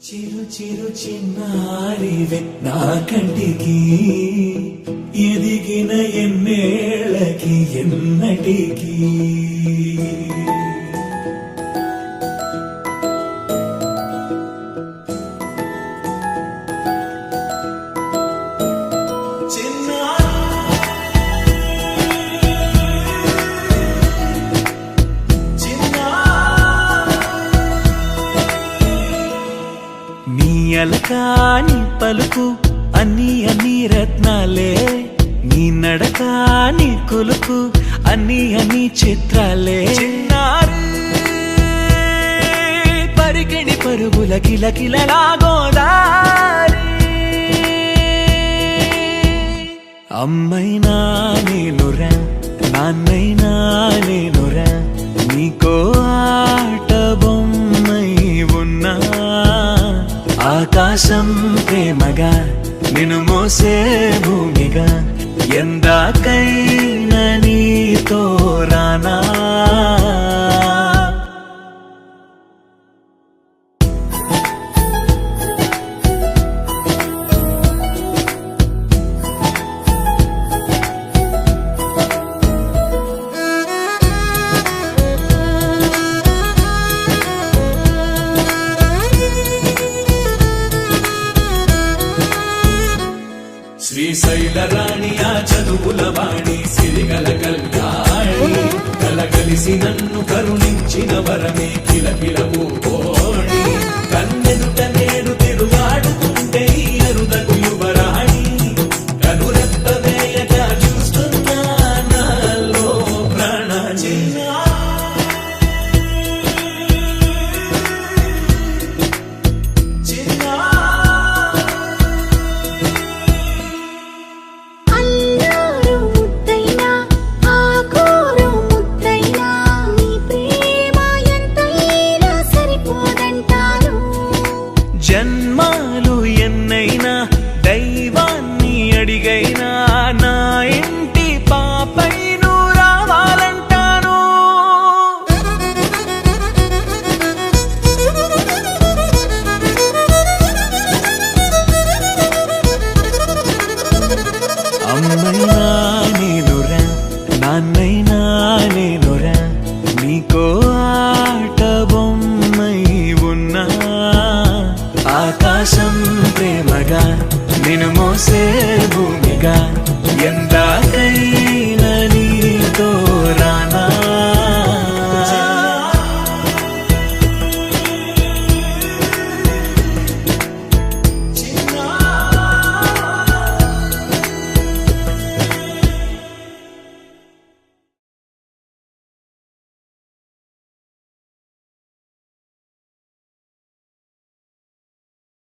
చిరు చిరు చిన్నారివే నా కంటికి ఎదిగిన ఎన్నేళ్ళకి ఎన్నటికి అలకాని పలుకు అన్ని అన్ని రత్నాలే నీ నడకాని కొలుకు అన్ని అన్ని చిత్రాలే చిన్నారు పరికిణి పరుగుల కిలకిలలా గోదారి అమ్మైనా నేనురా నాన్నైనా నేనురా నీకో ఆట బొమ్మై ఉన్నా ఆకాశం ప్రేమగా నిన్ను మోసే భూమిగా ఎందాకైనా నీతో రానా శ్రీశైల రాణి ఆ చదువుల వాణి సిరిగల కళ్యాణి కలగలిసి నన్ను కరుణించిన వరమే కిలకిలవు కోణి కన్నెదుట నేడు తిరుగాడుతుంటే అరుదకు యువరాణి కనురెప్ప వేయక చూస్తున్నా నాలో ప్రాణ జన్మాలు ఎన్నైనా దైవాన్ని అడిగైనా నా ఇంటి పాపై నువ్వు రావాలంటాను అమ్మైనా నేనురా నాన్నైనా నేనురా నీకో ఆట బొమ్మై ఉన్నా ఆకాశం ప్రేమగా నిన్ను మోసే భూమిగా ఎంత